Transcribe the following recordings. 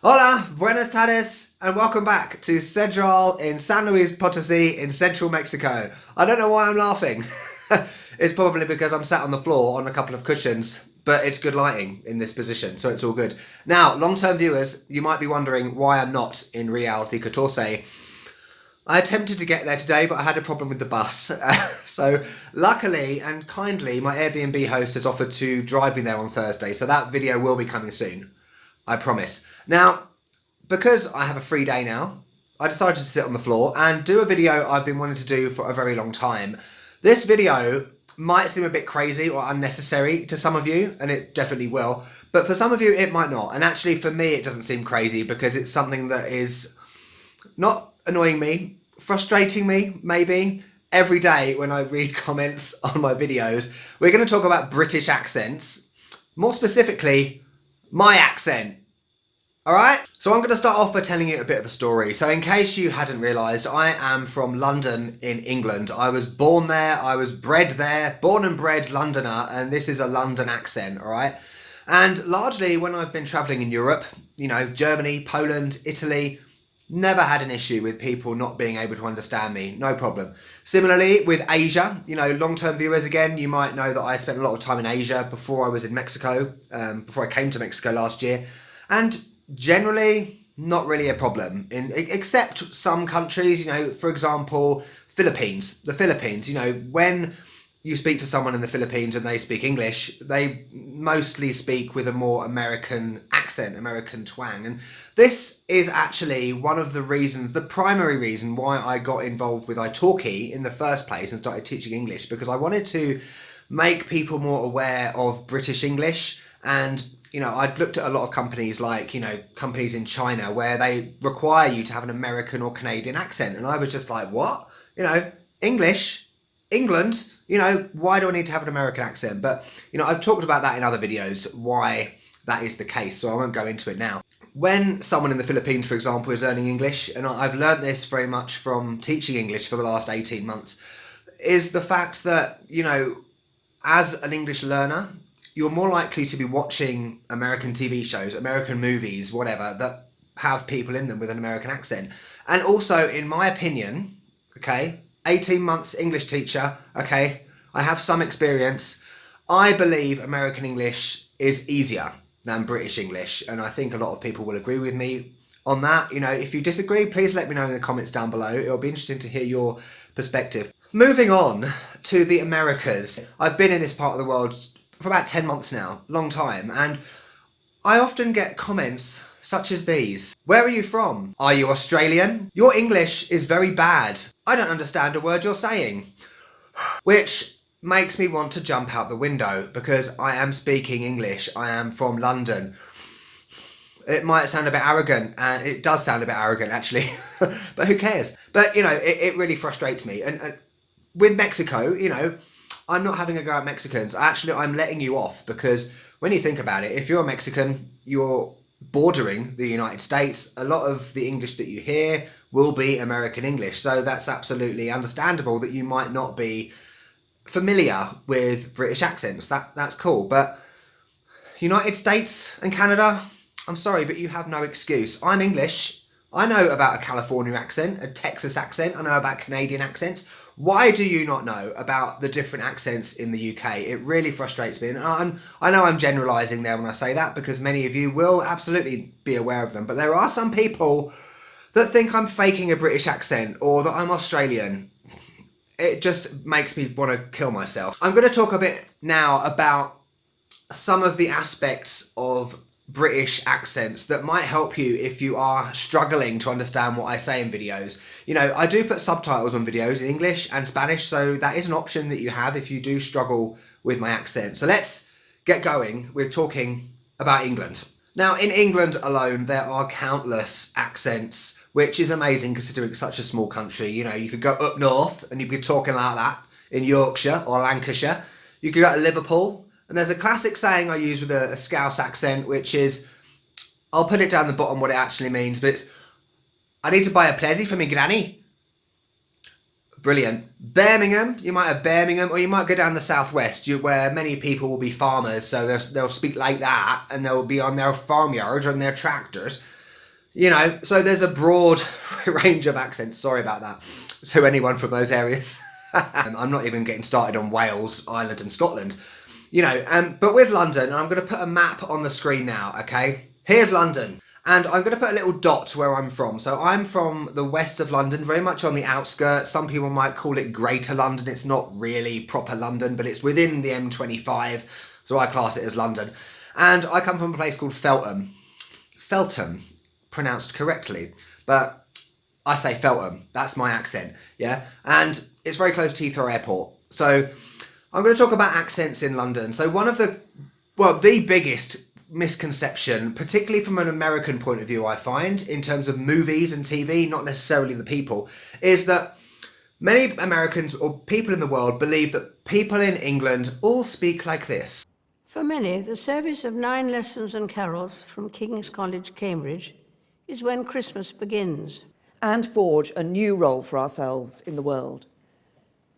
Hola, buenas tardes, and welcome back to Central in San Luis Potosí in central Mexico. I don't know why I'm laughing. It's probably because I'm sat on the floor on a couple of cushions, but it's good lighting in this position, so it's all good. Now, long-term viewers, you might be wondering why I'm not in Reality 14. I attempted to get there today, but I had a problem with the bus. So luckily and kindly, my Airbnb host has offered to drive me there on Thursday, so that video will be coming soon. I promise. Now, because I have a free day now, I decided to sit on the floor and do a video I've been wanting to do for a very long time. This video might seem a bit crazy or unnecessary to some of you, and it definitely will, but for some of you it might not. And actually for me it doesn't seem crazy because it's something that is not annoying me, frustrating me maybe. Every day when I read comments on my videos, we're going to talk about British accents, more specifically my accent. Alright, so I'm going to start off by telling you a bit of the story. So in case you hadn't realised, I am from London in England. I was born there, I was bred there, born and bred Londoner, and this is a London accent, alright? And largely when I've been travelling in Europe, you know, Germany, Poland, Italy, never had an issue with people not being able to understand me, no problem. Similarly with Asia, you know, long-term viewers again, you might know that I spent a lot of time in Asia before I was in Mexico, before I came to Mexico last year, and generally not really a problem, except some countries, you know, for example, the Philippines, you know, when you speak to someone in the Philippines and they speak English, they mostly speak with a more American accent, American twang. And this is actually one of the reasons, the primary reason why I got involved with Italki in the first place and started teaching English, because I wanted to make people more aware of British English. And you know, I'd looked at a lot of companies like, you know, companies in China where they require you to have an American or Canadian accent. And I was just like, what? You know, English, England, you know, why do I need to have an American accent? But, you know, I've talked about that in other videos, why that is the case, so I won't go into it now. When someone in the Philippines, for example, is learning English, and I've learned this very much from teaching English for the last 18 months, is the fact that, you know, as an English learner, you're more likely to be watching American TV shows, American movies, whatever, that have people in them with an American accent. And also, in my opinion, okay, 18 months English teacher, okay, I have some experience. I believe American English is easier than British English, and I think a lot of people will agree with me on that. You know, if you disagree, please let me know in the comments down below. It'll be interesting to hear your perspective. Moving on to the Americas. I've been in this part of the world for about 10 months now, long time, and I often get comments such as these. Where are you from? Are you Australian? Your English is very bad. I don't understand a word you're saying. Which makes me want to jump out the window because I am speaking English. I am from London. It might sound a bit arrogant, and it does sound a bit arrogant actually, but who cares? But you know, it really frustrates me. And with Mexico, you know, I'm not having a go at Mexicans. Actually, I'm letting you off because when you think about it, if you're a Mexican, you're bordering the United States. A lot of the English that you hear will be American English. So that's absolutely understandable that you might not be familiar with British accents. That's cool. But United States and Canada, I'm sorry, but you have no excuse. I'm English. I know about a California accent, a Texas accent. I know about Canadian accents. Why do you not know about the different accents in the UK? It really frustrates me. And I know I'm generalising there when I say that because many of you will absolutely be aware of them. But there are some people that think I'm faking a British accent or that I'm Australian. It just makes me want to kill myself. I'm going to talk a bit now about some of the aspects of British accents that might help you if you are struggling to understand what I say in videos. You know, I do put subtitles on videos in English and Spanish, so that is an option that you have if you do struggle with my accent. So let's get going with talking about England. Now, in England alone, there are countless accents, which is amazing considering it's such a small country. You know, you could go up north and you'd be talking like that in Yorkshire or Lancashire. You could go to Liverpool. And there's a classic saying I use with a Scouse accent, which is, I'll put it down the bottom what it actually means, but it's, I need to buy a plessy for me granny. Brilliant. Birmingham, you might have Birmingham, or you might go down the southwest, where many people will be farmers, so they'll speak like that, and they'll be on their farmyards or on their tractors. You know, so there's a broad range of accents. Sorry about that to anyone from those areas. I'm not even getting started on Wales, Ireland and Scotland. You know, but with London, I'm going to put a map on the screen now, okay? Here's London. And I'm going to put a little dot where I'm from. So I'm from the west of London, very much on the outskirts. Some people might call it Greater London. It's not really proper London, but it's within the M25. So I class it as London. And I come from a place called Feltham. Feltham, pronounced correctly. But I say Feltham. That's my accent, yeah? And it's very close to Heathrow Airport. So I'm going to talk about accents in London. So one of the biggest misconception, particularly from an American point of view, I find, in terms of movies and TV, not necessarily the people, is that many Americans or people in the world believe that people in England all speak like this. For many, the service of 9 lessons and carols from King's College, Cambridge, is when Christmas begins. And forge a new role for ourselves in the world.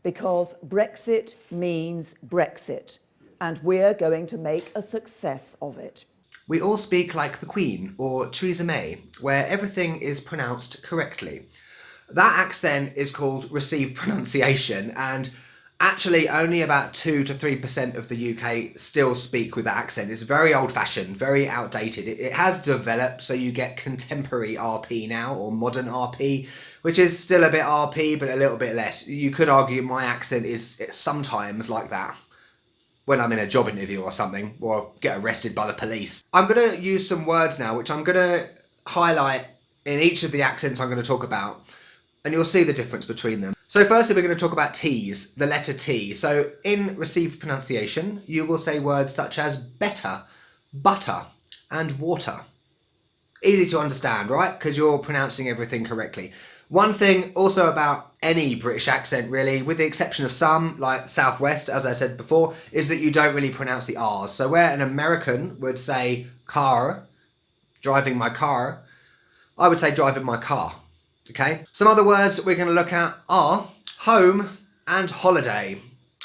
Because Brexit means Brexit. And we're going to make a success of it. We all speak like the Queen or Theresa May, where everything is pronounced correctly. That accent is called received pronunciation, and actually only about 2 to 3% of the UK still speak with that accent. It's very old-fashioned, very outdated. It has developed, so you get contemporary RP now, or modern RP, which is still a bit RP, but a little bit less. You could argue my accent is sometimes like that when I'm in a job interview or something, or get arrested by the police. I'm going to use some words now, which I'm going to highlight in each of the accents I'm going to talk about, and you'll see the difference between them. So firstly, we're going to talk about T's, the letter T. So in received pronunciation, you will say words such as better, butter, and water. Easy to understand, right? Because you're pronouncing everything correctly. One thing also about any British accent, really, with the exception of some, like Southwest, as I said before, is that you don't really pronounce the R's. So where an American would say car, driving my car, I would say driving my car, okay? Some other words we're going to look at are home and holiday.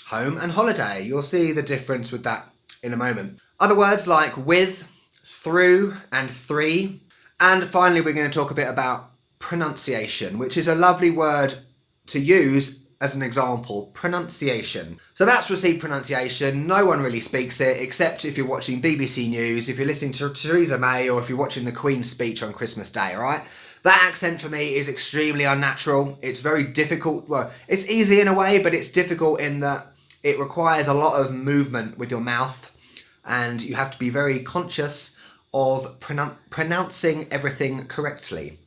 Home and holiday. You'll see the difference with that in a moment. Other words like with, through, and three. And finally, we're going to talk a bit about pronunciation, which is a lovely word to use as an example. Pronunciation. So that's received pronunciation. No one really speaks it, except if you're watching BBC News, if you're listening to Theresa May, or if you're watching the Queen's speech on Christmas Day, alright? That accent for me is extremely unnatural. It's very difficult. Well, it's easy in a way, but it's difficult in that it requires a lot of movement with your mouth, and you have to be very conscious of pronouncing everything correctly.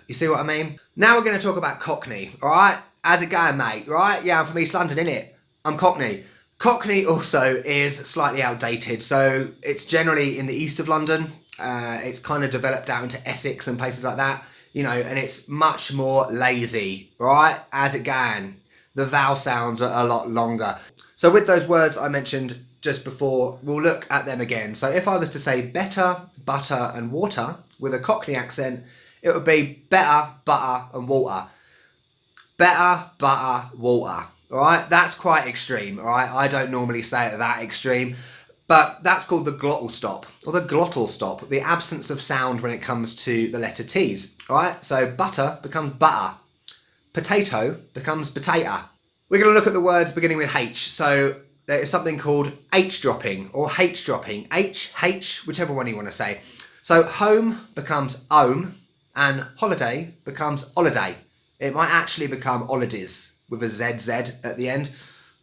You see what I mean? Now we're going to talk about Cockney, alright? How's it going, mate? Right? Yeah, I'm from East London, innit? I'm Cockney. Cockney also is slightly outdated, so it's generally in the east of London. It's kind of developed out into Essex and places like that, you know, and it's much more lazy, right? How's it going? The vowel sounds are a lot longer. So with those words I mentioned just before, we'll look at them again. So if I was to say better, butter and water with a Cockney accent, it would be better, butter and water. Better, butter, water. Alright, that's quite extreme, alright? I don't normally say it that extreme, but that's called the glottal stop, or the glottal stop, the absence of sound when it comes to the letter T's. Alright, so butter becomes butter. Potato becomes potato. We're going to look at the words beginning with H. So there is something called H dropping, or H dropping. H, H, whichever one you want to say. So home becomes home, and holiday becomes holiday. It might actually become holidays with a ZZ at the end.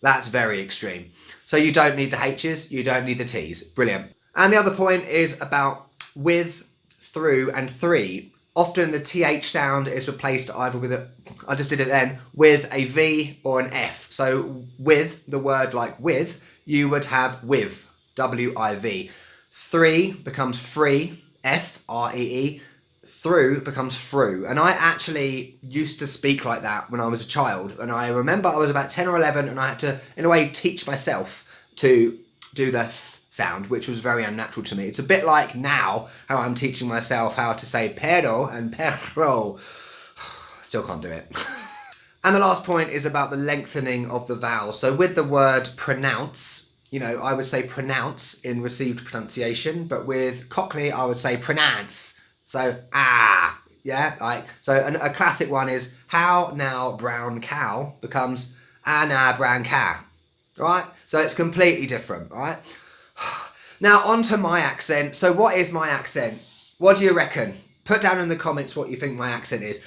That's very extreme. So you don't need the H's, you don't need the T's. Brilliant. And the other point is about with, through, and three. Often the TH sound is replaced either with a, I just did it then, with a V or an F. So with, the word like with, you would have with, W-I-V. Three becomes free, F-R-E-E. Through becomes through, and I actually used to speak like that when I was a child, and I remember I was about 10 or 11 and I had to in a way teach myself to do the th sound, which was very unnatural to me. It's a bit like now how I'm teaching myself how to say pero and perro. Still can't do it. And the last point is about the lengthening of the vowels. So with the word pronounce, you know, I would say pronounce in received pronunciation, but with Cockney I would say pronounce. So, yeah, like, so a classic one is how now brown cow becomes now brown cow, right? So it's completely different, right? Now on to my accent. So what is my accent? What do you reckon? Put down in the comments what you think my accent is.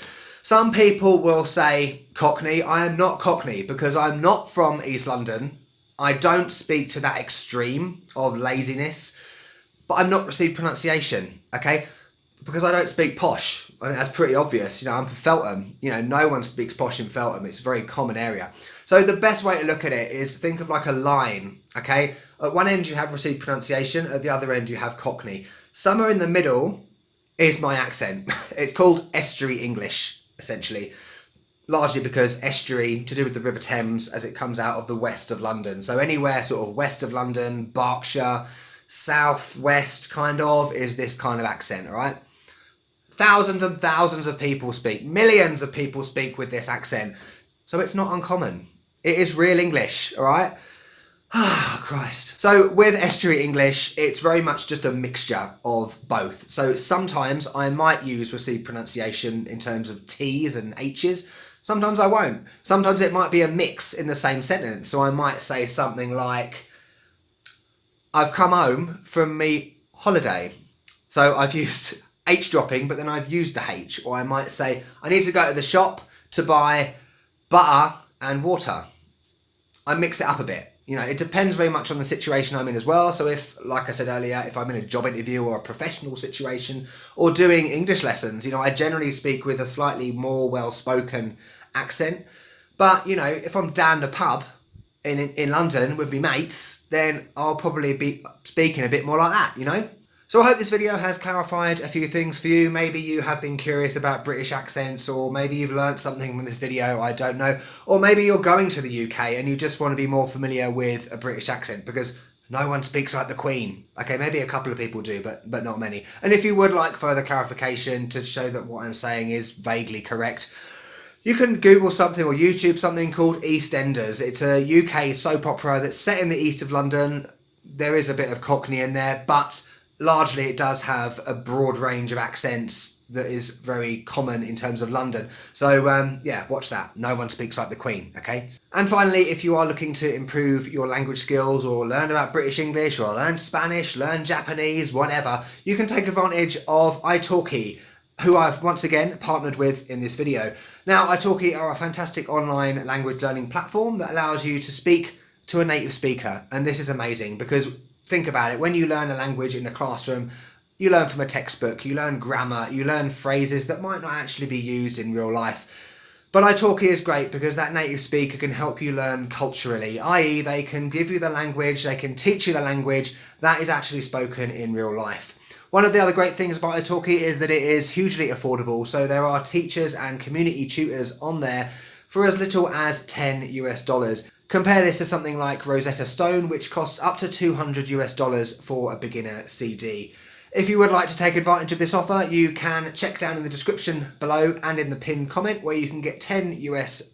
Some people will say Cockney. I am not Cockney because I'm not from East London. I don't speak to that extreme of laziness, but I'm not received pronunciation, okay? Because I don't speak posh. I mean, that's pretty obvious. You know, I'm from Feltham. You know, no one speaks posh in Feltham. It's a very common area. So the best way to look at it is think of like a line, okay? At one end you have received pronunciation, at the other end you have Cockney. Somewhere in the middle is my accent. It's called Estuary English, essentially. Largely because estuary, to do with the River Thames as it comes out of the west of London. So anywhere sort of west of London, Berkshire, southwest kind of, is this kind of accent, all right? Thousands and thousands of people speak, millions of people speak with this accent. So it's not uncommon. It is real English, all right? Ah, Christ. So with Estuary English, it's very much just a mixture of both. So sometimes I might use received pronunciation in terms of T's and H's. Sometimes I won't. Sometimes it might be a mix in the same sentence. So I might say something like, I've come home from me holiday. So I've used H dropping, but then I've used the H. Or I might say, I need to go to the shop to buy butter and water. I mix it up a bit. You know, it depends very much on the situation I'm in as well. So if, like I said earlier, if I'm in a job interview or a professional situation or doing English lessons, you know, I generally speak with a slightly more well-spoken accent. But, you know, if I'm down the pub in London with me mates, then I'll probably be speaking a bit more like that, you know? So I hope this video has clarified a few things for you. Maybe you have been curious about British accents, or maybe you've learnt something from this video, I don't know. Or maybe you're going to the UK and you just want to be more familiar with a British accent because no one speaks like the Queen. Okay, maybe a couple of people do, but not many. And if you would like further clarification to show that what I'm saying is vaguely correct, you can Google something or YouTube something called EastEnders. It's a UK soap opera that's set in the east of London. There is a bit of Cockney in there, but largely it does have a broad range of accents that is very common in terms of London. So yeah, watch that. No one speaks like the Queen, okay? And finally, if you are looking to improve your language skills or learn about British English or learn Spanish, learn Japanese, whatever, you can take advantage of Italki, who I've once again partnered with in this video. Now, Italki are a fantastic online language learning platform that allows you to speak to a native speaker. And this is amazing because think about it, when you learn a language in the classroom, you learn from a textbook, you learn grammar, you learn phrases that might not actually be used in real life. But Italki is great because that native speaker can help you learn culturally, i.e. they can give you the language, they can teach you the language that is actually spoken in real life. One of the other great things about Italki is that it is hugely affordable, so there are teachers and community tutors on there for as little as $10 US. Compare this to something like Rosetta Stone, which costs up to $200 US for a beginner CD. If you would like to take advantage of this offer, you can check down in the description below and in the pinned comment where you can get $10 US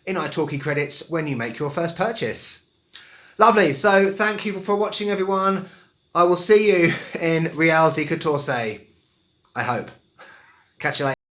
in Italki credits when you make your first purchase. Lovely, so thank you for watching everyone. I will see you in Reality Couture, I hope. Catch you later.